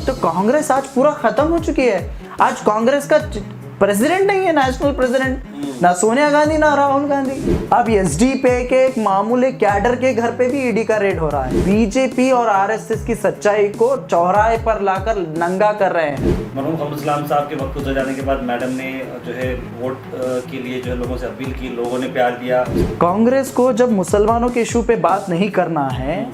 तो कांग्रेस आज पूरा खत्म हो चुकी है। आज कांग्रेस का प्रेसिडेंट नहीं है, नेशनल प्रेसिडेंट, ना सोनिया गांधी ना राहुल गांधी। अब एसडीपी के एक मामूली कैडर के घर पे भी ईडी का रेड हो रहा है। बीजेपी और आरएसएस की सच्चाई को चौराहे पर लाकर नंगा कर रहे हैं। मरहूम अब्दुल सलाम साहब के वक्त गुजर जाने के बाद मैडम ने जो है वोट के लिए जो है लोगों से अपील की, लोगों ने प्यार दिया। कांग्रेस को जब मुसलमानों के इशू पे बात नहीं करना है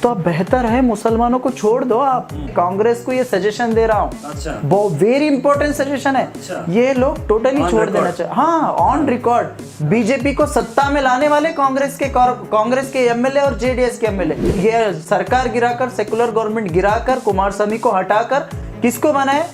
तो अब बेहतर है मुसलमानों को छोड़ दो। आप कांग्रेस को ये सजेशन दे रहा हूँ, अच्छा, बहुत वेरी इंपॉर्टेंट सजेशन है। अच्छा। ये लोग टोटली छोड़ देना चाहिए। हाँ, ऑन रिकॉर्ड। बीजेपी को सत्ता में लाने वाले कांग्रेस के एमएलए और जेडीएस के एमएलए, ये सरकार गिराकर, सेकुलर गवर्नमेंट गिराकर, कुमार स्वामी को हटाकर किसको बनाए?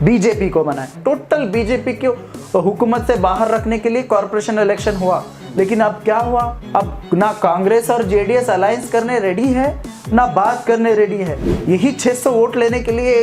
बीजेपी को बनाए। टोटल बीजेपी को हुकूमत से बाहर रखने के लिए कॉर्पोरेशन इलेक्शन हुआ। लेकिन अब क्या हुआ? अब ना कांग्रेस और जेडीएस अलायंस करने रेडी है, ना बात करने रेडी है। यही 600 वोट लेने के लिए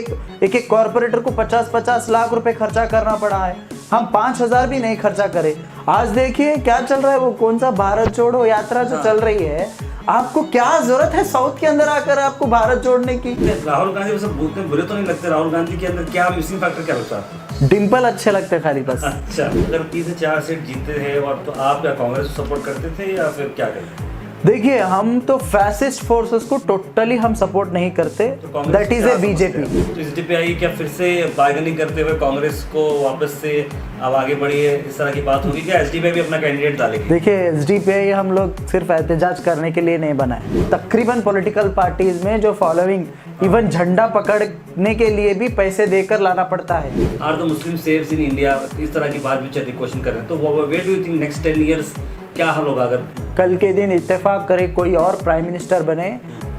एक कॉर्पोरेटर को 50-50 लाख रुपए खर्चा करना पड़ा है। हम 5000 भी नहीं खर्चा करें। आज देखिए क्या चल रहा है, वो कौन सा भारत जोड़ो यात्रा जो चल रही है। आपको क्या जरूरत है साउथ के अंदर आकर आपको भारत जोड़ने की? राहुल गांधी सब बुरे तो नहीं लगते? राहुल गांधी के अंदर क्या मिसिंग फैक्टर क्या लगता है? डिंपल अच्छे लगते खाली बस। अच्छा, अगर 3 से 4 सीट जीते हैं और तो आप क्या कांग्रेस को सपोर्ट करते थे या फिर क्या करते? देखिए, हम तो फैसिस्ट फोर्सेस को टोटली हम सपोर्ट नहीं करते। That is a BJP. तो एसडीपीआई क्या फिर से बार्गेनिंग करते हुए कांग्रेस को वापस से अब आगे बढ़ी है, इस तरह की बात होगी क्या? एसडीपीआई भी अपना कैंडिडेट डालेगी? देखिए, एसडीपीआई हम लोग सिर्फ एहतजाज करने के लिए नहीं बना है। तकरीबन पॉलिटिकल पार्टीज में जो फॉलोइंग, इवन झंडा पकड़ने के लिए भी पैसे देकर लाना पड़ता है। Are the Muslim saves in India, इस तरह की बात भी चल रही, क्वेश्चन कर रहे हैं। तो where do you think next 10 years क्या हल होगा? अगर कल के दिन इत्तेफाक करे कोई और प्राइम मिनिस्टर बने,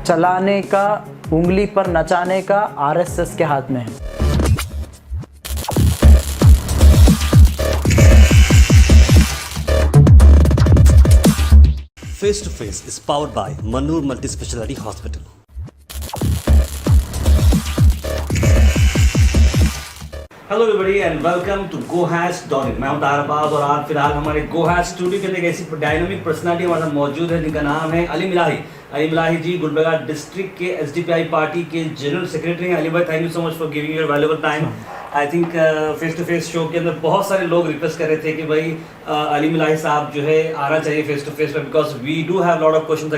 चलाने का, उंगली पर नचाने का आरएसएस के हाथ में है। Face to Face is powered by Manur Multi Speciality Hospital. Hello everybody and welcome to GoHash.in। मैं हूं तार अब्बास और आज फिलहाल हमारे GoHash स्टूडियो के अंदर एक ऐसी डायनामिक पर्सनालिटी हमारे साथ मौजूद है जिनका नाम है अली मिलाही। अली मिलाही जी गुलबर्गा डिस्ट्रिक्ट के एसडीपीआई पार्टी के जनरल सेक्रेटरी हैं। अली भाई, thank you so much for giving your valuable time. I think face to face show के अंदर बहुत सारे लोग रिक्वेस्ट कर रहे थे कि भाई अली मिलाही साहब जो है आना चाहिए फेस टू फेस पर, because we do have lot of questions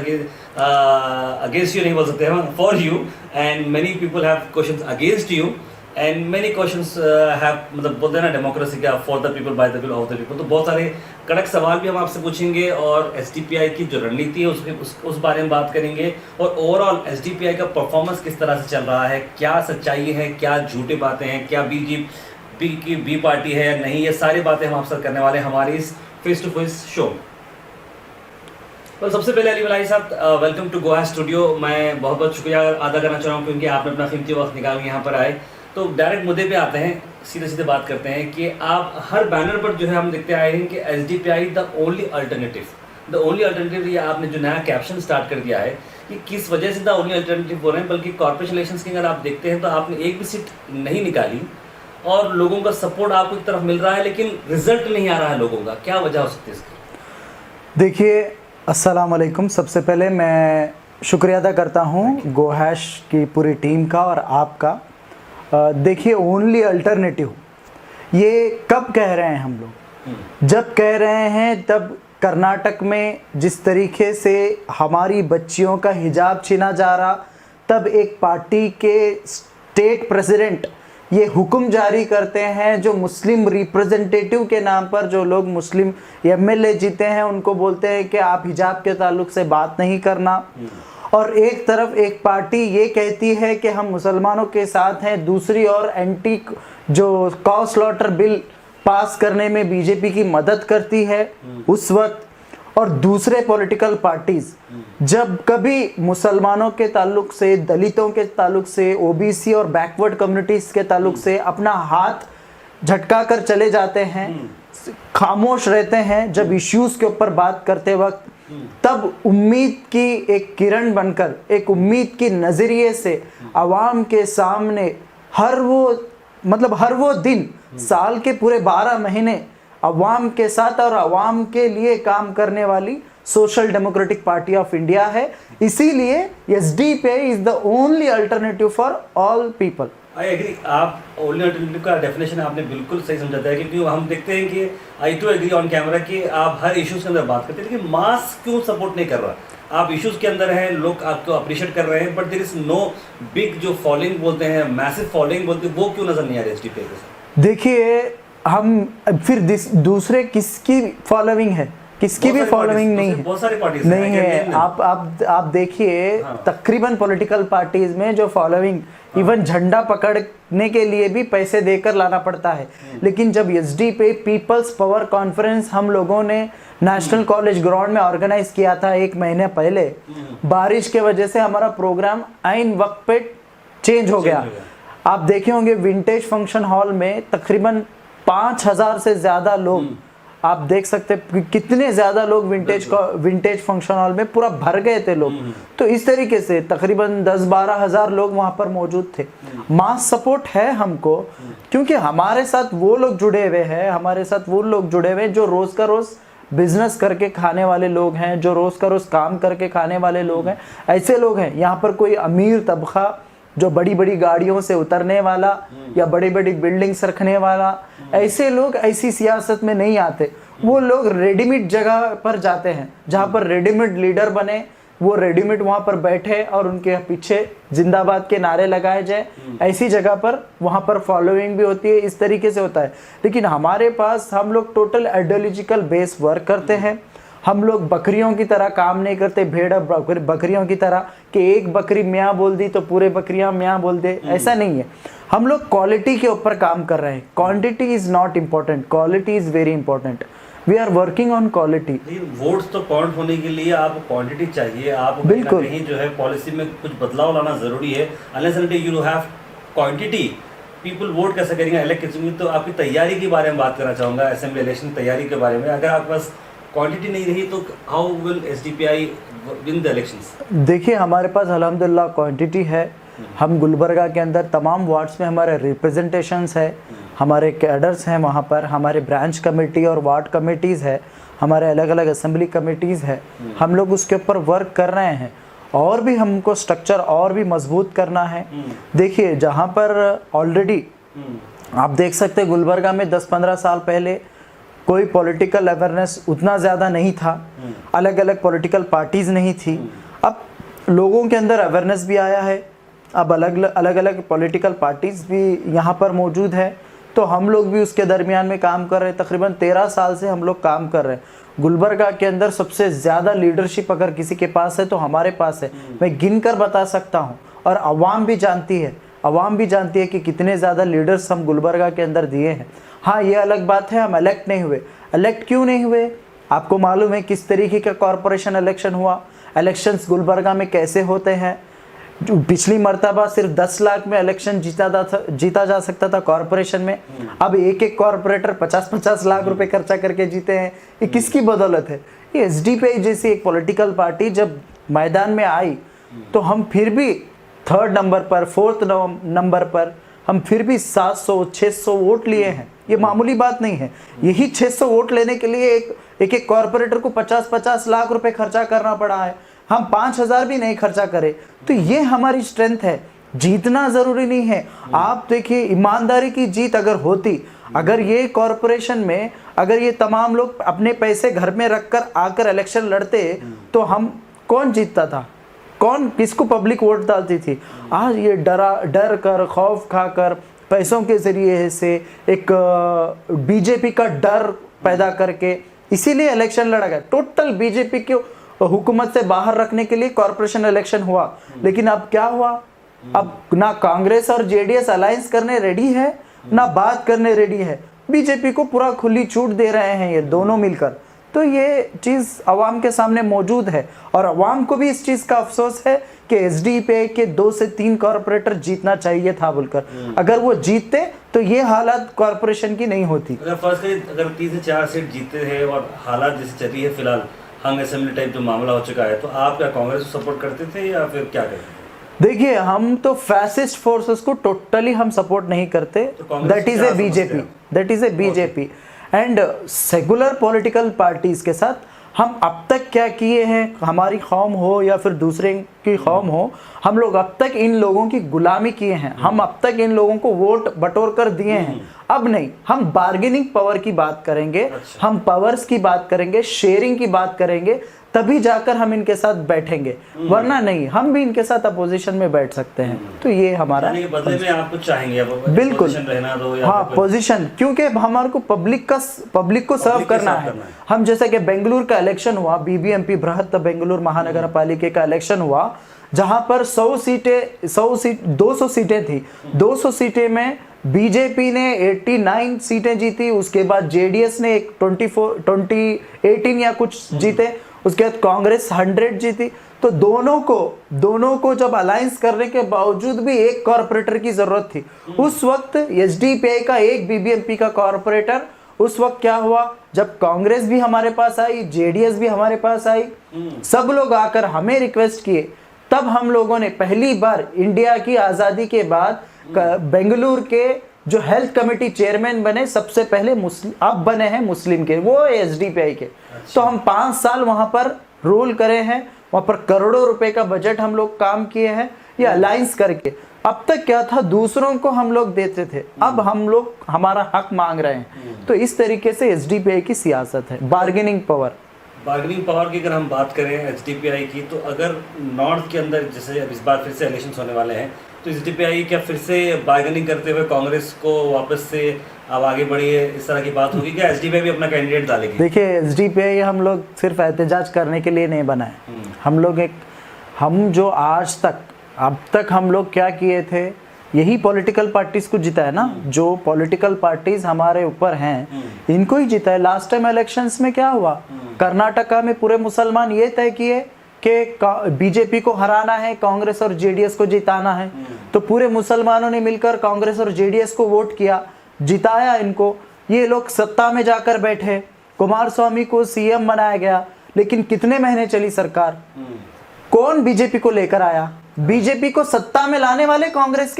against you, नहीं बोल सकते हैं, for you, and many people have questions against you and many questions have, मतलब बोलते हैं ना डेमोक्रेसी का, for the people by the people of the people. तो बहुत सारे कड़क सवाल भी हम आपसे पूछेंगे और एसडीपीआई की जो रणनीति है उस बारे में बात करेंगे और ओवरऑल एसडीपीआई का परफॉर्मेंस किस तरह से चल रहा है, क्या सच्चाई है, क्या झूठी बातें हैं, क्या बीजेपी की बी पार्टी है या नहीं, ये सारी बातें हम आपसे करने वाले हैं हमारी इस फेस टू फेस शो। तो सबसे पहले अली मिलाही साहब, वेलकम टू GoHash स्टूडियो। मैं बहुत बहुत शुक्रिया अदा करना चाह रहा हूँ क्योंकि आपने अपना कीमती वक्त निकाल के यहाँ पर आए। तो डायरेक्ट मुद्दे पे आते हैं, सीधे सीधे बात करते हैं कि आप हर बैनर पर जो है हम देखते आए हैं कि एसडीपीआई द ओनली अल्टरनेटिव, ये आपने जो नया कैप्शन स्टार्ट कर दिया है कि किस वजह से द ओनली अल्टरनेटिव हो रहे हैं। बल्कि कॉर्पोरेशन इलेक्शंस की अगर आप देखते हैं तो आपने एक भी सीट नहीं निकाली और लोगों का सपोर्ट आपको एक तरफ मिल रहा है लेकिन रिजल्ट नहीं आ रहा है लोगों का, क्या वजह हो सकती है इसकी? देखिए, अस्सलाम वालेकुम। सबसे पहले मैं शुक्रिया अदा करता हूँ GoHash की पूरी टीम का और आपका। देखिए, ओनली अल्टरनेटिव ये कब कह रहे हैं हम लोग? जब कह रहे हैं तब कर्नाटक में जिस तरीके से हमारी बच्चियों का हिजाब छीना जा रहा, तब एक पार्टी के स्टेट प्रेसिडेंट ये हुक्म जारी करते हैं, जो मुस्लिम रिप्रेजेंटेटिव के नाम पर जो लोग मुस्लिम एमएलए जीते हैं उनको बोलते हैं कि आप हिजाब के ताल्लुक से बात नहीं करना। और एक तरफ एक पार्टी ये कहती है कि हम मुसलमानों के साथ हैं, दूसरी ओर एंटी जो कॉ स्लॉटर बिल पास करने में बीजेपी की मदद करती है उस वक्त। और दूसरे पॉलिटिकल पार्टीज जब कभी मुसलमानों के ताल्लुक से, दलितों के ताल्लुक से, ओबीसी और बैकवर्ड कम्युनिटीज के ताल्लुक से अपना हाथ झटका कर चले जाते हैं, खामोश रहते हैं जब इश्यूज के ऊपर बात करते वक्त, तब उम्मीद की एक किरण बनकर, एक उम्मीद की नजरिए से आवाम के सामने हर वो दिन, साल के पूरे 12 महीने अवाम के साथ और अवाम के लिए काम करने वाली social democratic party of India है, इसीलिए SDPI is the only alternative for all people. I agree, आप ओनली अल्टरनेटिव का डेफिनेशन आपने बिल्कुल सही समझाता है, क्योंकि हम देखते हैं कि आई टू एग्री ऑन कैमरा कि आप हर इश्यूज के अंदर बात करते हैं, लेकिन मास क्यों सपोर्ट नहीं कर रहा? आप इश्यूज के अंदर हैं, लोग आपको अप्रिशिएट कर रहे हैं, but there is no big जो फॉलोइंग बोलते हैं, मैसिव फॉलोइंग बोलते हैं, वो क्यों नजर नहीं आ रही एसडीपीआई के साथ? देखिए हम फिर दूसरे किसकी फॉलोइंग है, किसकी भी फॉलोइंग नहीं है, बहुत सारी पार्टीज नहीं है। आप देखिए तकरीबन पॉलिटिकल पार्टीज में जो फॉलोइंग इवन झंडा पकड़ने के लिए भी पैसे देकर लाना पड़ता है, लेकिन जब एसडीपीआई पीपल्स पावर कॉन्फ्रेंस हम लोगों ने नेशनल कॉलेज ग्राउंड में ऑर्गेनाइज किया था 1 महीने पहले, बारिश के वजह से हमारा प्रोग्राम आइन वक्त पे चेंज हो गया। आप देखे होंगे विंटेज फंक्शन हॉल में तकरीबन 5000 से ज्यादा लोग, आप देख सकते हैं कितने ज्यादा लोग विंटेज फंक्शन हॉल में पूरा भर गए थे लोग। तो इस तरीके से तकरीबन 10-12 हजार लोग वहां पर मौजूद थे। मास सपोर्ट है हमको, क्योंकि हमारे साथ वो लोग जुड़े हुए हैं, हमारे साथ वो लोग जुड़े हुए जो रोज का रोज बिजनेस करके खाने वाले लोग हैं, जो रोज का रोज काम करके खाने वाले लोग हैं। ऐसे लोग हैं, यहाँ पर कोई अमीर तबका जो बड़ी बड़ी गाड़ियों से उतरने वाला या बड़ी बड़ी बिल्डिंग्स रखने वाला, ऐसे लोग ऐसी सियासत में नहीं आते। वो लोग रेडीमेड जगह पर जाते हैं, जहाँ पर रेडीमेड लीडर बने, वो रेडीमेड वहाँ पर बैठे और उनके पीछे जिंदाबाद के नारे लगाए जाए, ऐसी जगह पर वहाँ पर फॉलोइंग भी होती है। इस तरीके से होता है। लेकिन हमारे पास हम लोग टोटल आइडियोलॉजिकल बेस वर्क करते हैं। हम लोग बकरियों की तरह काम नहीं करते, भेड़ बकरियों की तरह कि एक बकरी म्याँ बोल दी तो पूरे बकरियां म्याँ बोल दे, ऐसा नहीं है। हम लोग क्वालिटी के ऊपर काम कर रहे हैं। Quantity is not important, quality is very important. We are working on quality. Votes तो काउंट होने के लिए आपको क्वांटिटी चाहिए, आप बिल्कुल कहीं जो है पॉलिसी में कुछ बदलाव लाना जरूरी है। Unless and you have quantity, people vote कैसे करेंगे, इलेक्ट करेंगे? तो आपकी तैयारी के बारे में बात करना चाहूँगा, असेंबली इलेक्शन तैयारी के बारे में। अगर आपके पास क्वांटिटी नहीं रही तो how will SDPI win the elections? देखिए हमारे पास अल्हम्दुलिल्लाह क्वांटिटी है। हम गुलबर्गा के अंदर तमाम वार्ड्स में हमारे रिप्रेजेंटेशंस है, हमारे कैडर्स हैं, वहाँ पर हमारे ब्रांच कमेटी और वार्ड कमेटीज़ है, हमारे अलग अलग असेंबली कमेटीज़ है। हम लोग उसके ऊपर वर्क कर रहे हैं और भी हमको स्ट्रक्चर और भी मजबूत करना है। देखिए जहाँ पर ऑलरेडी आप देख सकते हैं गुलबर्गा में 10-15 साल पहले कोई पॉलिटिकल अवेयरनेस उतना ज़्यादा नहीं था, अलग अलग पॉलिटिकल पार्टीज़ नहीं थी। अब लोगों के अंदर अवेयरनेस भी आया है, अब अलग अलग पॉलिटिकल पार्टीज़ भी यहाँ पर मौजूद है, तो हम लोग भी उसके दरमियान में काम कर रहे हैं। तकरीबन 13 साल से हम लोग काम कर रहे हैं। गुलबर्गा के अंदर सबसे ज़्यादा लीडरशिप अगर किसी के पास है तो हमारे पास है, मैं गिन कर बता सकता हूँ। और अवाम भी जानती है, अवाम भी जानती है कि कितने ज़्यादा लीडर्स हम गुलबर्गा के अंदर दिए हैं। हाँ ये अलग बात है हम इलेक्ट नहीं हुए। इलेक्ट क्यों नहीं हुए? आपको मालूम है किस तरीके का कॉरपोरेशन इलेक्शन हुआ, इलेक्शंस गुलबर्गा में कैसे होते हैं। जो पिछली मर्तबा सिर्फ 10 लाख में इलेक्शन जीता जा सकता था कॉरपोरेशन में, अब एक एक कॉरपोरेटर 50-50 लाख रुपए खर्चा करके जीते हैं। ये किसकी बदौलत है? ये एसडीपीआई जैसी एक पॉलिटिकल पार्टी जब मैदान में आई तो हम फिर भी 3rd नंबर पर 4th नंबर पर हम फिर भी 700-600 वोट लिए हैं। ये मामूली बात नहीं है। यही 600 वोट लेने के लिए एक कॉरपोरेटर को 50-50 लाख रुपए खर्चा करना पड़ा है। हम 5000 भी नहीं खर्चा करें तो ये हमारी स्ट्रेंथ है। जीतना जरूरी नहीं है। आप देखिए ईमानदारी की जीत अगर होती, अगर ये कॉरपोरेशन में अगर ये तमाम लोग अपने पैसे घर में रखकर आकर इलेक्शन लड़ते तो हम कौन जीतता था, कौन किसको पब्लिक वोट डालती थी? आज ये डर कर खौफ खाकर पैसों के जरिए से एक बीजेपी का डर पैदा करके इसीलिए इलेक्शन लड़ा गया। टोटल बीजेपी के हुकूमत से बाहर रखने के लिए कॉरपोरेशन इलेक्शन हुआ। लेकिन अब क्या हुआ? अब ना कांग्रेस और जेडीएस अलायंस करने रेडी है, ना बात करने रेडी है। बीजेपी को पूरा खुली छूट दे रहे हैं ये दोनों मिलकर। तो ये चीज़ अवाम के सामने मौजूद है और अवाम को भी इस चीज़ का अफसोस है कि एसडीपीआई के 2 से 3 कॉरपोरेटर जीतना चाहिए था बोलकर। अगर वो जीतते तो ये हालत कॉरपोरेशन की नहीं होती। अगर फर्स्ट अगर 3 से 4 सीट जीते हैं और हालात जैसे चल रही है फिलहाल, हंग असेंबली टाइप जो मामला हो चुका है, तो आप क्या कांग्रेस को सपोर्ट करते थे या फिर क्या करते? देखिए हम तो फैसिस्ट फोर्सेस को टोटली हम सपोर्ट नहीं करते। That is a BJP and secular political parties के साथ हम अब तक क्या किए हैं, हमारी कौम हो या फिर दूसरे की कौम हो, हम लोग अब तक इन लोगों की गुलामी किए हैं, हम अब तक इन लोगों को वोट बटोर कर दिए हैं। अब नहीं, हम बार्गेनिंग पावर की बात करेंगे, हम पावर्स की बात करेंगे, शेयरिंग की बात करेंगे, तभी जाकर हम इनके साथ बैठेंगे, वरना नहीं, हम भी इनके साथ अपोजिशन में बैठ सकते हैं। तो ये हमारा यानी कि बदले में आप कुछ चाहेंगे, बिल्कुल पोजीशन रहना दो या हाँ, पोजीशन, क्योंकि हमारे को पब्लिक को सर्व करना है। हम जैसे कि बेंगलुरु का इलेक्शन हुआ, बीबीएमपी बृहत बेंगलुरु महानगर पालिका का इलेक्शन हुआ, जहां पर 200 सीटें थी, 200 सीटें में बीजेपी ने 89 सीटें जीती, उसके बाद जेडीएस ने 18 या कुछ जीते, उसके बाद कांग्रेस 100 जीती। तो दोनों को जब अलायंस करने के बावजूद भी एक कॉर्पोरेटर की जरूरत थी। उस वक्त एसडीपीआई का एक बीबीएमपी का कॉर्पोरेटर, उस वक्त क्या हुआ, जब कांग्रेस भी हमारे पास आई, जेडीएस भी हमारे पास आई, सब लोग आकर हमें रिक्वेस्ट किए, तब हम लोगों ने पहली बार इंडिया की आजादी के बाद बेंगलुरु के जो हेल्थ कमेटी चेयरमैन बने, सबसे पहले मुस्लिम, अब बने हैं मुस्लिम के, वो एसडीपीआई के। तो हम 5 साल वहां पर रोल करे हैं, वहां पर करोड़ों रुपए का बजट हम लोग काम किए हैं, ये अलायंस करके। अब तक क्या था, दूसरों को हम लोग देते थे, अब हम लोग हमारा हक मांग रहे हैं। तो इस तरीके से एसडीपीआई की सियासत है, बार्गेनिंग पावर की अगर हम बात करें एसडीपीआई की, तो अगर नॉर्थ के अंदर जैसे इस बार फिर से इलेक्शन होने वाले हैं, तो एसडीपीआई क्या फिर से बार्गेनिंग करते हुए कांग्रेस को वापस से अब आगे बढ़ी है, इस तरह की बात होगी क्या? एसडीपीआई भी अपना कैंडिडेट डालेगी? देखिए, एसडीपीआई हम लोग सिर्फ एहतजाज करने के लिए नहीं बना है। हम जो आज तक अब तक हम लोग क्या किए थे, यही पॉलिटिकल पार्टीज को जिता है ना, जो पॉलिटिकल पार्टीज हमारे ऊपर हैं इनको ही जिता है। लास्ट टाइम इलेक्शंस में क्या हुआ, कर्नाटका में पूरे मुसलमान ये तय किए कि बीजेपी को हराना है, कांग्रेस और जेडीएस को जिताना है। तो पूरे मुसलमानों ने मिलकर कांग्रेस और जेडीएस को वोट किया, जिताया इनको। ये लोग सत्ता में जाकर बैठे, कुमारस्वामी को सीएम बनाया गया, लेकिन कितने महीने चली सरकार, कौन बीजेपी को लेकर आया? बीजेपी को सत्ता में लाने वाले कांग्रेस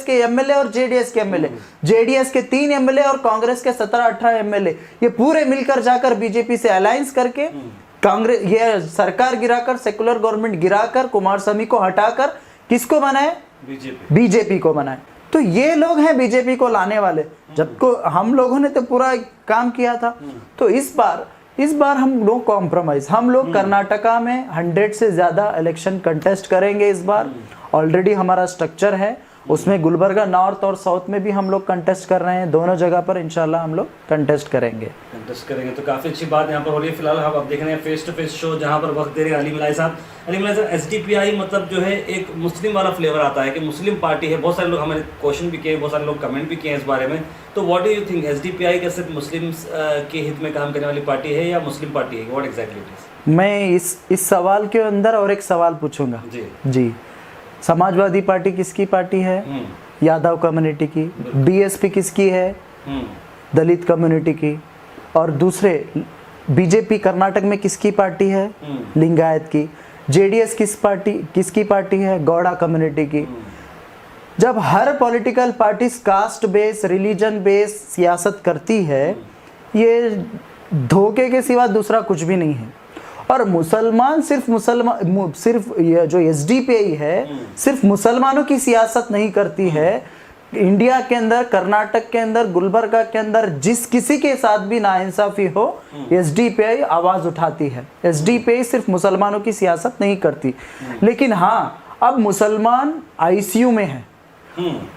के एमएलए और जेडीएस के एमएलए, जेडीएस के 3 एमएलए और कांग्रेस के 17-18 एमएलए, ये पूरे मिलकर जाकर बीजेपी से अलायंस करके कांग्रेस, ये सरकार गिराकर, सेकुलर गवर्नमेंट गिराकर, कुमारस्वामी को हटाकर किसको बनाए? बीजेपी को बनाए। तो ये लोग हैं बीजेपी को लाने वाले, जबको हम लोगों ने तो पूरा काम किया था। तो इस बार हम लोग कॉम्प्रोमाइज, हम लोग कर्नाटका में 100 से ज़्यादा इलेक्शन कंटेस्ट करेंगे इस बार। ऑलरेडी हमारा स्ट्रक्चर है, उसमें गुलबर्गा नॉर्थ और साउथ में भी हम लोग कंटेस्ट कर रहे हैं, दोनों जगह पर इंशाल्लाह हम लोग कंटेस्ट करेंगे। तो काफ़ी अच्छी बात यहाँ पर हो रही है। फिलहाल हम अब देख रहे हैं फेस टू फेस शो, जहाँ पर वक्त दे रहे हैं अली मिलाई साहब। अली मिलाई साहब, एसडीपीआई मतलब जो है एक मुस्लिम वाला फ्लेवर आता है कि मुस्लिम पार्टी है। बहुत सारे लोग हमें क्वेश्चन भी किए, बहुत सारे लोग कमेंट भी किए हैं इस बारे में। तो what do you think, SDPI क्या सिर्फ मुस्लिम के हित में काम करने वाली पार्टी है या मुस्लिम पार्टी है? What exactly it is? मैं इस सवाल के अंदर और एक सवाल पूछूंगा जी। समाजवादी पार्टी किसकी पार्टी है? यादव कम्युनिटी की। बीएसपी किसकी है? दलित कम्युनिटी की। और दूसरे बीजेपी कर्नाटक में किसकी पार्टी है? लिंगायत की। जेडीएस किसकी पार्टी है? गौड़ा कम्युनिटी की। जब हर political party caste base, religion base सियासत करती है, ये धोखे के सिवा दूसरा कुछ भी नहीं है। और मुसलमान सिर्फ ये जो एसडीपीआई है, सिर्फ मुसलमानों की सियासत नहीं करती है। इंडिया के अंदर, कर्नाटक के अंदर, गुलबर्गा के अंदर जिस किसी के साथ भी नाइंसाफी हो, एसडीपीआई आवाज उठाती है। एसडीपीआई सिर्फ मुसलमानों की सियासत नहीं करती। लेकिन हाँ, अब मुसलमान आईसीयू में है,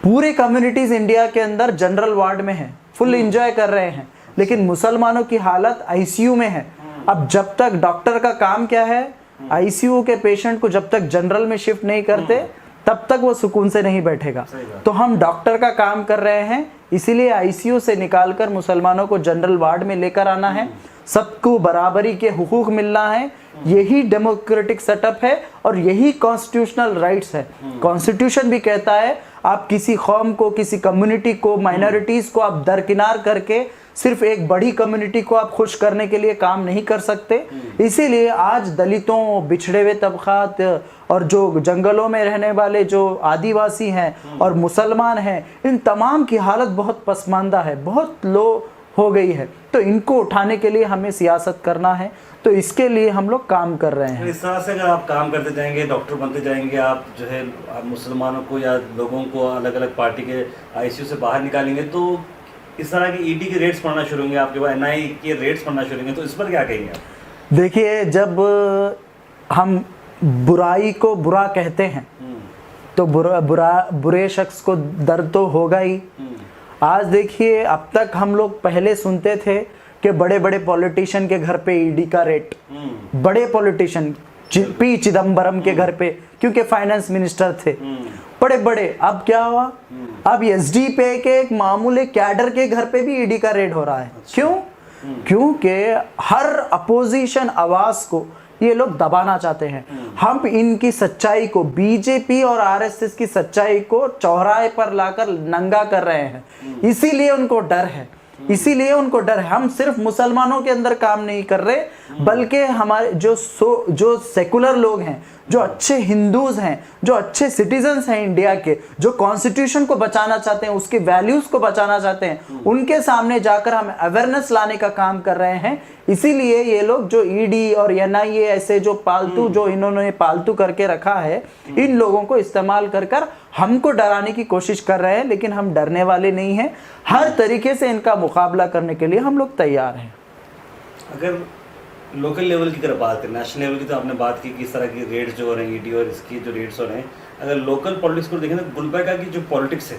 पूरे कम्युनिटीज इंडिया के अंदर जनरल वार्ड में है, फुल एंजॉय कर रहे हैं, लेकिन मुसलमानों की हालत आईसीयू में है। अब जब तक डॉक्टर का काम क्या है, आईसीयू के पेशेंट को जब तक जनरल में शिफ्ट नहीं करते, तब तक वो सुकून से नहीं बैठेगा। तो हम डॉक्टर का काम कर रहे हैं, इसीलिए आईसीयू से निकालकर मुसलमानों को जनरल वार्ड में लेकर आना है, सबको बराबरी के हुकूक मिलना है। यही डेमोक्रेटिक सेटअप है और यही कॉन्स्टिट्यूशनल राइट्स है। कॉन्स्टिट्यूशन भी कहता है आप किसी कौम को, किसी कम्युनिटी को, माइनॉरिटीज को आप दरकिनार करके सिर्फ एक बड़ी कम्युनिटी को आप खुश करने के लिए काम नहीं कर सकते। इसीलिए आज दलितों, बिछड़े हुए तबकात और जो जंगलों में रहने वाले जो आदिवासी हैं और मुसलमान हैं, इन तमाम की हालत बहुत पसमानदा है, बहुत लो हो गई है। तो इनको उठाने के लिए हमें सियासत करना है, तो इसके लिए हम लोग काम कर रहे हैं। इस तरह से अगर आप काम करते जाएंगे, डॉक्टर बनते जाएंगे, आप जो है आप मुसलमानों को या लोगों को अलग अलग पार्टी के आईसीयू से बाहर निकालेंगे, तो इस तरह की ईडी के रेट्स पढ़ना शुरू होंगे, आपके पास एनआई के रेट्स पढ़ना शुरू होंगे, तो इस पर क्या कहेंगे आप? देखिए, जब हम बुराई को बुरा कहते हैं तो बुरे शख्स को दर्द तो होगा ही। आज देखिए, अब तक हम लोग पहले सुनते थे कि बड़े बड़े पॉलिटिशियन के घर पे ईडी का रेट, बड़े पॉलिटिशियन पी चिदम्बरम के घर पे, क्योंकि फाइनेंस मिनिस्टर थे बड़े बड़े। अब क्या हुआ, अब एसडीपी के एक मामूली कैडर के घर पे भी ईडी का रेट हो रहा है। क्यों? क्योंकि हर अपोजिशन आवाज को ये लोग दबाना चाहते हैं। हम इनकी सच्चाई को, बीजेपी और आरएसएस की सच्चाई को चौराहे पर लाकर नंगा कर रहे हैं, इसीलिए उनको डर है, इसीलिए उनको डर है। हम सिर्फ मुसलमानों के अंदर काम नहीं कर रहे, बल्कि हमारे जो सेकुलर लोग हैं, जो अच्छे हिंदूज हैं, जो अच्छे सिटीजन्स हैं इंडिया के, जो कॉन्स्टिट्यूशन को बचाना चाहते हैं, उसके वैल्यूज को बचाना चाहते हैं, उनके सामने जाकर हम अवेयरनेस लाने का काम कर रहे हैं। इसीलिए ये लोग जो ईडी और एनआईए ऐसे जो पालतू, जो इन्होंने पालतू करके रखा है, इन लोगों को इस्तेमाल कर कर हमको डराने की कोशिश कर रहे हैं, लेकिन हम डरने वाले नहीं हैं। हर तरीके से इनका मुकाबला करने के लिए हम लोग तैयार हैं। अगर लोकल लेवल की तरफ बात करें, नेशनल लेवल की तो आपने बात की कि इस तरह की रेट्स जो हो रहे हैं, ईडी और इसकी जो रेट्स हो रहे हैं, अगर लोकल पॉलिटिक्स को देखें तो गुलबर्गा की जो पॉलिटिक्स है,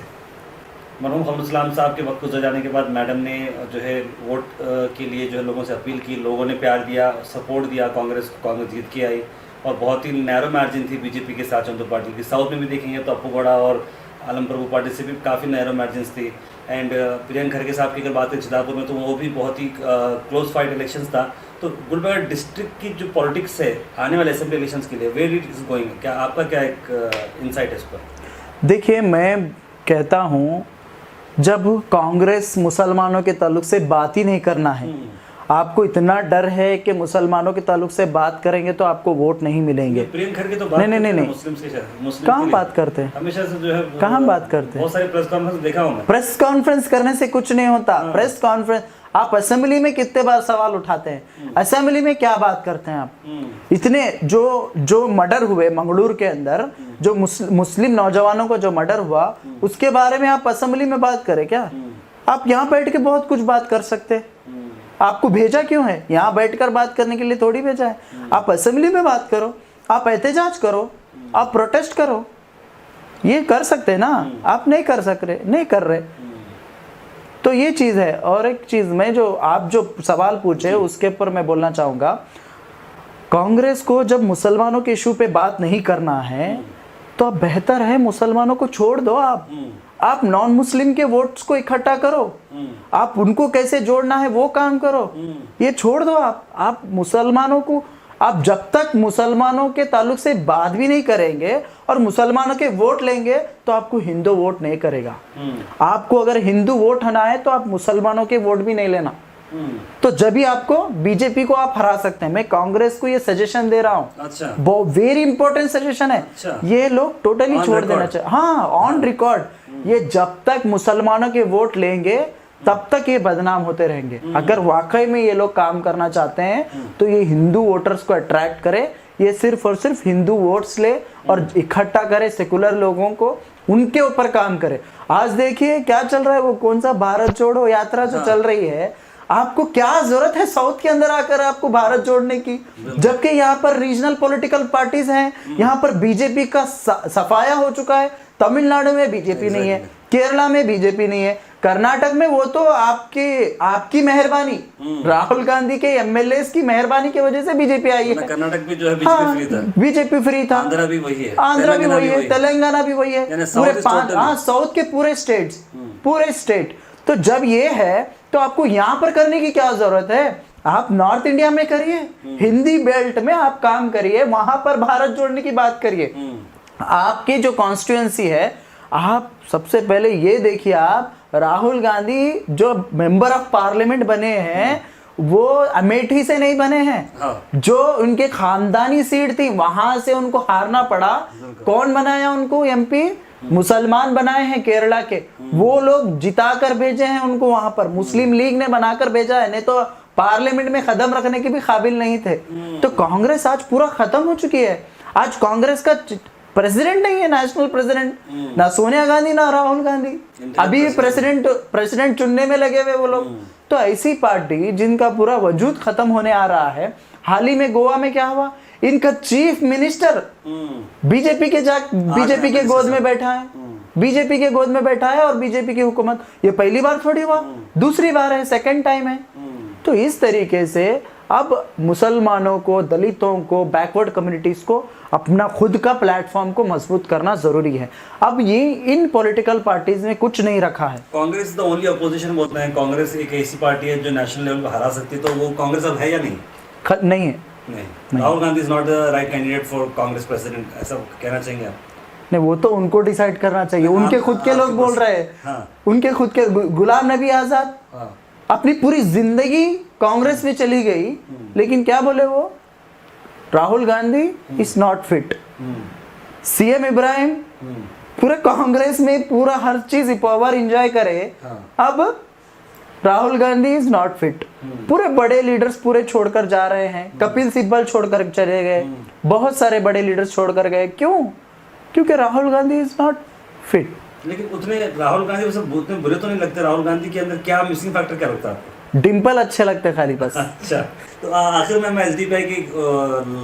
मरहूम हमद इस्लाम साहब के वक्त गुजर जाने के बाद मैडम ने जो है वोट के लिए जो है लोगों से अपील की, लोगों ने प्यार दिया, सपोर्ट दिया कांग्रेस को, कांग्रेस जीत के आई और बहुत ही नैरो मार्जिन थी बीजेपी के साथ जनता पार्टी की। साउथ में भी देखेंगे तो अप्पू गौड़ा और आलम प्रभु पार्टी से भी काफ़ी नैरो मार्जिन थी। एंड प्रियंक खड़गे साहब की अगर बात करें चिदापुर में, तो वो भी बहुत ही क्लोज फाइट इलेक्शंस था। तो गुलबर्गा डिस्ट्रिक्ट की जो पॉलिटिक्स है आने वाले असेंबली इलेक्शंस के लिए, वेयर इट इज गोइंग, क्या आपका क्या एक इनसाइट है इस पर? देखिए, मैं कहता हूँ, जब कांग्रेस मुसलमानों के ताल्लुक से बात ही नहीं करना है, आपको इतना डर है कि मुसलमानों के ताल्लुक से बात करेंगे तो आपको वोट नहीं मिलेंगे। प्रियंक खड़गे तो बात नहीं, मुस्लिम्स के साथ, कहाँ बात करते हैं, हमेशा से जो है कहाँ बात करते हैं? बहुत सारे प्रेस कॉन्फ्रेंस देखा हूँ मैं। प्रेस कॉन्फ्रेंस करने से कुछ नहीं होता। प्रेस कॉन्फ्रेंस, आप असेंबली में कितने बार सवाल उठाते हैं, असेंबली में क्या बात करते हैं आप? इतने जो मर्डर हुए मंगलूर के अंदर, जो मुस्लिम नौजवानों को जो मर्डर हुआ, उसके बारे में आप असेंबली में बात करें क्या? आप यहाँ बैठ के बहुत कुछ बात कर सकते हैं। आपको भेजा क्यों है? यहाँ बैठकर बात करने के लिए थोड़ी भेजा है। आप असेंबली में बात करो, आप एहतजाज करो, आप प्रोटेस्ट करो, ये कर सकते हैं ना। आप नहीं कर रहे। तो ये चीज़ है। और एक चीज़ मैं आप जो सवाल पूछे उसके ऊपर मैं बोलना चाहूँगा, कांग्रेस को जब मुसलमानों के इशू पे बात नहीं करना है तो अब बेहतर है मुसलमानों को छोड़ दो। आप नॉन मुस्लिम के वोट्स को इकट्ठा करो, आप उनको कैसे जोड़ना है वो काम करो, ये छोड़ दो। आप मुसलमानों को, आप जब तक मुसलमानों के ताल्लुक से बात भी नहीं करेंगे और मुसलमानों के वोट लेंगे तो आपको हिंदू वोट नहीं करेगा। आपको अगर हिंदू वोट आना है तो आप मुसलमानों के वोट भी नहीं लेना। तो जब भी आपको बीजेपी को आप हरा सकते हैं। मैं कांग्रेस को ये सजेशन दे रहा हूँ। अच्छा, बहुत वेरी इंपॉर्टेंट सजेशन है। अच्छा। ये लोग टोटली छोड़ देना चाहिए। हाँ, ऑन रिकॉर्ड। ये जब तक मुसलमानों के वोट लेंगे तब तक ये बदनाम होते रहेंगे। अगर वाकई में ये लोग काम करना चाहते हैं तो ये हिंदू वोटर्स को अट्रैक्ट करे, ये सिर्फ और सिर्फ हिंदू वोट्स ले और इकट्ठा करे सेकुलर लोगों को, उनके ऊपर काम करे। आज देखिए क्या चल रहा है, वो कौन सा भारत जोड़ो यात्रा जो चल रही है, आपको क्या जरूरत है साउथ के अंदर आकर आपको भारत जोड़ने की, जबकि यहाँ पर रीजनल पॉलिटिकल पार्टीज हैं, यहाँ पर बीजेपी का सफाया हो चुका है। तमिलनाडु में बीजेपी नहीं है, केरला में बीजेपी नहीं है, कर्नाटक में वो तो आपकी मेहरबानी, राहुल गांधी के एमएलए की मेहरबानी की वजह से बीजेपी आई है। कर्नाटक भी जो है बीजेपी फ्री था, बीजेपी फ्री था। आंध्रा भी वही है, तेलंगाना भी वही है, पूरे 5 साउथ के पूरे स्टेट। तो जब ये है तो आपको यहाँ पर करने की क्या जरूरत है? आप नॉर्थ इंडिया में करिए, हिंदी बेल्ट में आप काम करिए, वहां पर भारत जोड़ने की बात करिए। आपकी जो कॉन्स्टिट्यूएंसी है, आप सबसे पहले ये देखिए, आप राहुल गांधी जो मेंबर ऑफ पार्लियामेंट बने हैं वो अमेठी से नहीं बने हैं। जो उनके खानदानी सीट थी वहां से उनको हारना पड़ा। कौन बनाया उनको एमपी? मुसलमान बनाए हैं केरला के, वो लोग जिता कर भेजे हैं उनको वहां पर, मुस्लिम लीग ने बनाकर भेजा है, नहीं तो पार्लियामेंट में कदम रखने के भी काबिल नहीं थे। तो कांग्रेस आज पूरा खत्म हो चुकी है। आज कांग्रेस का प्रेसिडेंट नहीं है, नेशनल प्रेसिडेंट, ना सोनिया गांधी ना राहुल गांधी, अभी प्रेसिडेंट चुनने में लगे हुए वो लोग। तो ऐसी पार्टी जिनका पूरा वजूद खत्म होने आ रहा है। हाल ही में गोवा में क्या हुआ, इनका चीफ मिनिस्टर बीजेपी के गोद में बैठा है, बीजेपी के गोद में बैठा है और बीजेपी की हुकूमत। ये पहली बार थोड़ी हुआ, दूसरी बार है, सेकंड टाइम है। तो इस तरीके से अब मुसलमानों को, दलितों को, बैकवर्ड कम्युनिटीज को अपना खुद का प्लेटफॉर्म को मजबूत करना जरूरी है। अब ये इन पॉलिटिकल पार्टीज ने कुछ नहीं रखा है। कांग्रेस द ओनली अपोजिशन बोलते हैं, कांग्रेस एक ऐसी पार्टी है जो नेशनल लेवल पर हरा सकती है, तो वो कांग्रेस अब है या नहीं? नहीं है। नहीं। Rahul Gandhi is not the right candidate for Congress president, ऐसा कहना चाहेंगे आप? नहीं, वो तो उनको डिसाइड करना चाहिए। उनके खुद के लोग बोल रहे हैं, उनके खुद के गुलाम नबी आजाद अपनी पूरी जिंदगी कांग्रेस में चली गई, लेकिन क्या बोले वो, Rahul Gandhi is not fit. CM Ibrahim पूरे कांग्रेस में पूरा हर चीज पावर एंजॉय करे, अब Rahul Gandhi is not fit. पूरे बड़े लीडर्स पूरे छोड़कर जा रहे हैं, कपिल सिब्बल छोड़कर चले गए, बहुत सारे बड़े लीडर्स छोड़कर गए। क्यों? क्योंकि Rahul Gandhi is not fit. लेकिन उतने राहुल गांधी उतने बुरे तो नहीं लगते। राहुल गांधी के अंदर क्या मिसिंग फैक्टर क्या लगता है? डिम्पल अच्छे लगते खाली बस। अच्छा, तो आखिर में एसडीपीआई की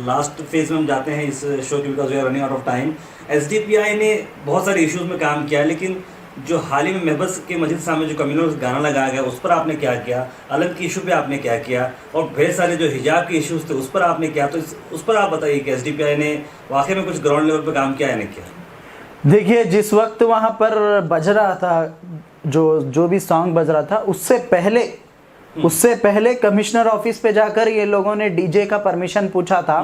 लास्ट फेज में हम जाते हैं इस शो की, because we are running out of time. SDPI ने बहुत सारे इश्यूज में काम किया, लेकिन जो हाल ही में महबस के मस्जिद सामने जो कम्युनल गाना लगाया गया उस पर आपने क्या किया, अलग के इशू पे आपने क्या किया, और ढेर सारे जो हिजाब के इश्यूज थे उस पर आपने क्या, तो उस पर आप बताइए कि एसडीपीआई ने वाकई में कुछ ग्राउंड लेवल पर काम किया या नहीं किया? देखिए, जिस वक्त वहाँ पर बज रहा था, जो भी सॉन्ग बज रहा था, उससे पहले कमिश्नर ऑफिस पे जाकर ये लोगों ने डीजे का परमिशन पूछा था।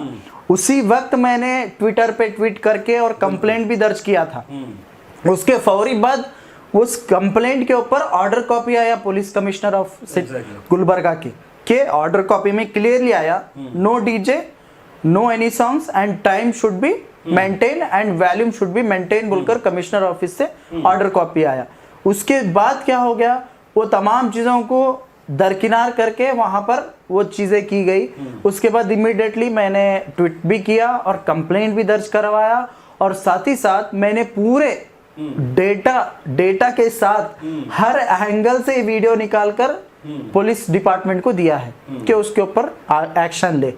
उसी वक्त मैंने ट्विटर पे ट्वीट करके और कंप्लेंट भी दर्ज किया था। उसके फौरी बाद उस कंप्लेंट के ऊपर ऑर्डर कॉपी आया पुलिस कमिश्नर ऑफ गुलबर्गा के ऑर्डर कॉपी में क्लियरली आया, no DJ, no any songs and time should be maintain and volume should be maintain बोलकर कमिश्नर ऑफिस से ऑर्डर कॉपी आया। उसके बाद क्या हो गया, वो तमाम चीज़ों को दरकिनार करके वहां पर वो चीज़ें की गई। उसके बाद इमीडिएटली मैंने ट्वीट भी किया और कंप्लेंट भी दर्ज करवाया, और साथ ही साथ मैंने पूरे डेटा के साथ हर एंगल से वीडियो निकालकर पुलिस डिपार्टमेंट को दिया है कि उसके ऊपर एक्शन ले।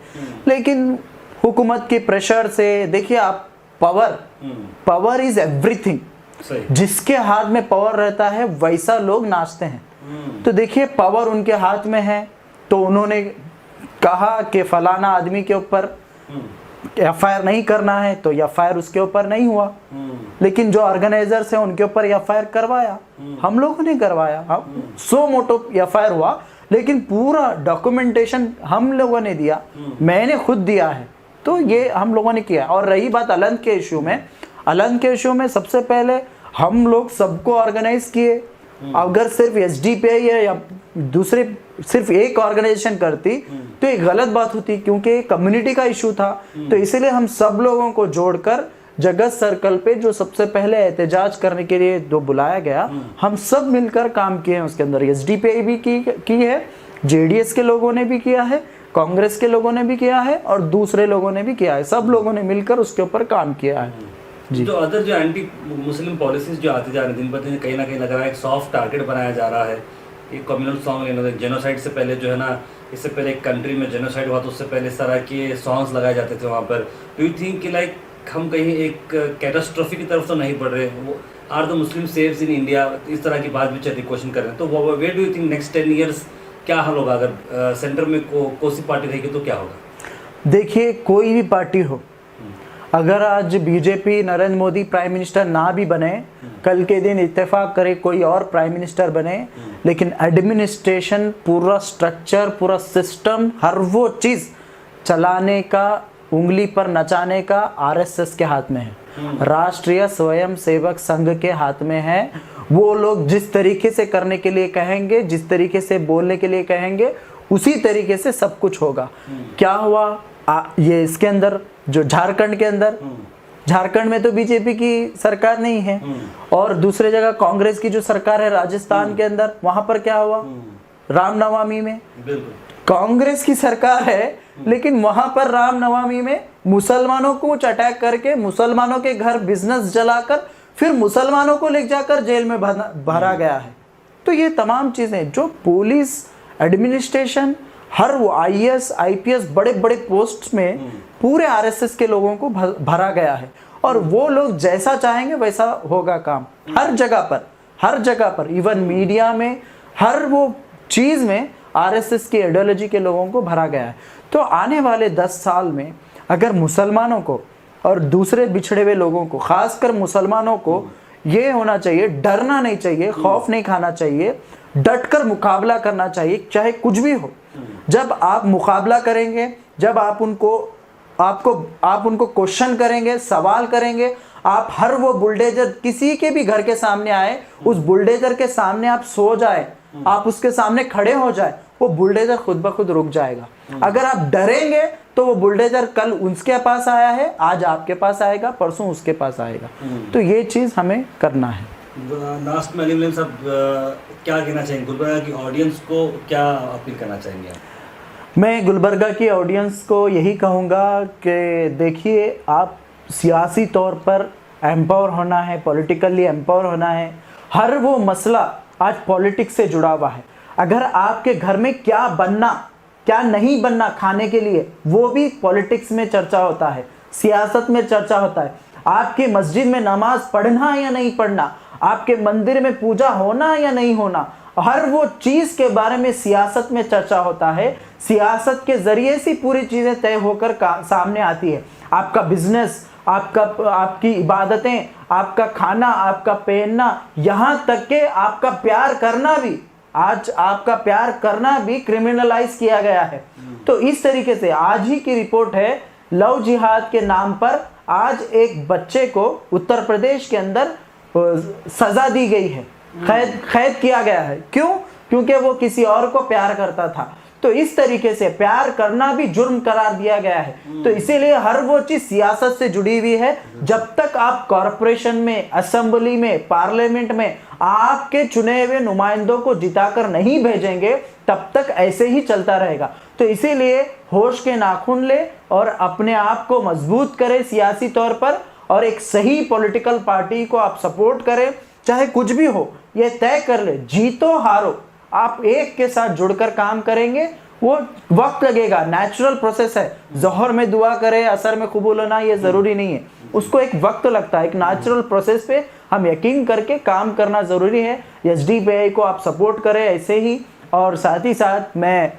लेकिन हुकूमत के प्रेशर से, देखिए आप, पावर इज एवरीथिंग। जिसके हाथ में पावर रहता है वैसा लोग नाचते हैं। तो देखिए, पावर उनके हाथ में है, तो उन्होंने कहा कि फलाना आदमी के ऊपर एफआईआर नहीं करना है, तो एफआईआर उसके ऊपर नहीं हुआ। लेकिन जो ऑर्गेनाइजर्स हैं उनके ऊपर एफआईआर करवाया, हम लोगों ने करवाया। सो मोटो एफआईआर हुआ, लेकिन पूरा डॉक्यूमेंटेशन हम लोगों ने दिया, मैंने खुद दिया है। तो ये हम लोगों ने किया। और रही बात अलंग के इशू में, सबसे पहले हम लोग सबको ऑर्गेनाइज किए। अगर सिर्फ एसडीपीआई है या दूसरे सिर्फ एक ऑर्गेनाइजेशन करती तो एक गलत बात होती, क्योंकि कम्युनिटी का इशू था। तो इसीलिए हम सब लोगों को जोड़कर जगत सर्कल पे जो सबसे पहले एहतजाज करने के लिए जो बुलाया गया, हम सब मिलकर काम किए हैं। उसके अंदर एसडीपीआई भी की है, जेडीएस के लोगों ने भी किया है, कांग्रेस के लोगों ने भी किया है और दूसरे लोगों ने भी किया है। सब लोगों ने मिलकर उसके ऊपर काम किया है। जो अदर जो एंटी मुस्लिम पॉलिसीज जो आती जा रही दिन ब दिन, कहीं ना कहीं लग रहा है एक सॉफ्ट टारगेट बनाया जा रहा है। एक कम्युनल सॉन्ग, जेनोसाइड से पहले जो है ना, इससे पहले एक कंट्री में जेनोसाइड हुआ तो उससे पहले इस तरह के सॉन्ग्स लगाए जाते थे वहाँ पर। डू यू थिंक कि लाइक हम कहीं एक कैटास्ट्रोफी की तरफ तो नहीं बढ़ रहे? वो are the Muslim saves in India, इस तरह की बात भी चल रही, क्वेश्चन कर रहे हैं। तो where do you think next 10 years क्या हल होगा? अगर सेंटर में कौन सी पार्टी रहेगी तो क्या होगा? देखिए, कोई भी पार्टी हो, अगर आज BJP Narendra Modi prime minister ना भी बने, कल के दिन इत्तेफाक करे कोई और प्राइम मिनिस्टर बने, लेकिन एडमिनिस्ट्रेशन, पूरा स्ट्रक्चर, पूरा सिस्टम, हर वो चीज़ चलाने का, उंगली पर नचाने का आरएसएस के हाथ में है, राष्ट्रीय स्वयं सेवक संघ के हाथ में है। वो लोग जिस तरीके से करने के लिए कहेंगे, जिस तरीके से बोलने के लिए कहेंगे, उसी तरीके से सब कुछ होगा। क्या हुआ ये इसके अंदर, जो झारखंड के अंदर झारखंड में तो बीजेपी की सरकार नहीं है, और दूसरे जगह कांग्रेस की जो सरकार है राजस्थान के अंदर, वहां पर क्या हुआ रामनवमी में? बिल्कुल कांग्रेस की सरकार है, लेकिन वहां पर रामनवमी में मुसलमानों को कुछ अटैक करके, मुसलमानों के घर बिजनेस जलाकर, फिर मुसलमानों को ले जाकर जेल में भरा गया है। तो ये तमाम चीजें जो पुलिस एडमिनिस्ट्रेशन, हर वो आईएएस आईपीएस बड़े बड़े पोस्ट में पूरे आरएसएस के लोगों को भरा गया है, और वो लोग जैसा चाहेंगे वैसा होगा काम। हर जगह पर इवन मीडिया में, हर वो चीज में आरएसएस की आइडियोलॉजी के लोगों को भरा गया है। तो आने वाले 10 साल में अगर मुसलमानों को और दूसरे बिछड़े हुए लोगों को, खासकर मुसलमानों को, ये होना चाहिए, डरना नहीं चाहिए, खौफ नहीं खाना चाहिए, डटकर मुकाबला करना चाहिए, चाहे कुछ भी हो। जब आप मुकाबला करेंगे, जब आप उनको क्वेश्चन करेंगे, सवाल करेंगे, आप हर वो बुलडोजर किसी के भी घर के सामने आए, उस बुलडोजर के सामने आप सो जाए, आप उसके सामने खड़े हो जाए, वो बुलडोजर खुद ब खुद रुक जाएगा। अगर आप डरेंगे तो वो बुलडोजर कल उसके पास आया है, आज आपके पास आएगा, परसों उसके पास आएगा। तो ये चीज हमें करना है। लास्ट में अली साहब क्या कहना चाहेंगे, गुलबर्गा की ऑडियंस को क्या अपील करना चाहेंगे आप? मैं गुलबर्गा की ऑडियंस को यही कहूँगा कि देखिए, आप सियासी तौर पर एम्पावर होना है, पॉलिटिकली एम्पावर होना है। हर वो मसला आज पॉलिटिक्स से जुड़ा हुआ है। अगर आपके घर में क्या बनना, क्या नहीं बनना खाने के लिए, वो भी पॉलिटिक्स में चर्चा होता है, सियासत में चर्चा होता है। आपकी मस्जिद में नमाज पढ़ना या नहीं पढ़ना, आपके मंदिर में पूजा होना या नहीं होना, हर वो चीज के बारे में सियासत में चर्चा होता है। सियासत के जरिए से पूरी चीजें तय होकर सामने आती है। आपका बिजनेस, आपकी इबादतें, आपका खाना, आपका पहनना, यहाँ तक के आपका प्यार करना भी, आज आपका प्यार करना भी क्रिमिनलाइज किया गया है। तो इस तरीके से आज ही की रिपोर्ट है, लव जिहाद के नाम पर आज एक बच्चे को उत्तर प्रदेश के अंदर सजा दी गई है, कैद किया गया है। क्यों? क्योंकि वो किसी और को प्यार करता था। तो इस तरीके से प्यार करना भी जुर्म करार दिया गया है। तो इसीलिए हर वो चीज सियासत से जुड़ी हुई है। जब तक आप कॉरपोरेशन में, असेंबली में, पार्लियामेंट में आपके चुने हुए नुमाइंदों को जिताकर नहीं भेजेंगे, तब तक ऐसे ही चलता रहेगा। तो इसीलिए होश के नाखून ले और अपने आप को मजबूत करें सियासी तौर पर, और एक सही पॉलिटिकल पार्टी को आप सपोर्ट करें, चाहे कुछ भी हो। ये तय कर ले, जीतो हारो, आप एक के साथ जुड़कर काम करेंगे। वो वक्त लगेगा, नेचुरल प्रोसेस है। जोहर में दुआ करे, असर में कबूल होना ये जरूरी नहीं है, उसको एक वक्त लगता है। एक नेचुरल प्रोसेस पे हम यकीन करके काम करना जरूरी है। एसडीपीआई को आप सपोर्ट करें ऐसे ही। और साथ ही साथ मैं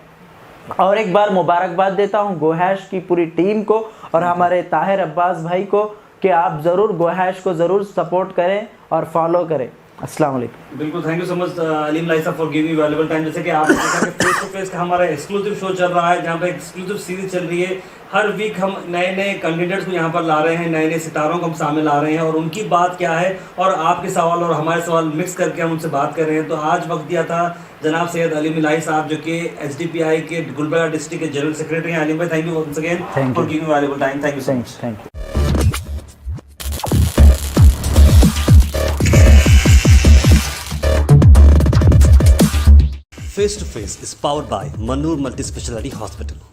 और एक बार मुबारकबाद देता हूँ गोहैश की पूरी टीम को और हमारे ताहिर अब्बास भाई को, कि आप ज़रूर गोहैश को ज़रूर सपोर्ट करें और फॉलो करें। अस्सलाम वालेकुम। बिल्कुल, thank you so much Aleem लाही साहब फॉर गिविंग वैल्यूएबल टाइम। जैसे कि आप फेस टू फेस का हमारा एक्सक्लूसिव शो चल रहा है, जहाँ पे एक्सक्लूसिव सीरीज चल रही है। हर वीक हम नए नए कैंडिडेट्स को यहाँ पर ला रहे हैं, नए नए सितारों को हम सामने ला रहे हैं, और उनकी बात क्या है और आपके सवाल और हमारे सवाल मिक्स करके हम उनसे बात कर रहे हैं। तो आज वक्त दिया था जनाब सैयद अलीम इलाही साहब, जो कि एसडीपीआई के गुलबर्गा डिस्ट्रिक्ट के जनरल सेक्रेटरी हैं। अलीम भाई, thank you once again for giving valuable time. Thank you so much. Thank you. Face to Face is powered by Mannur Multi Speciality Hospital.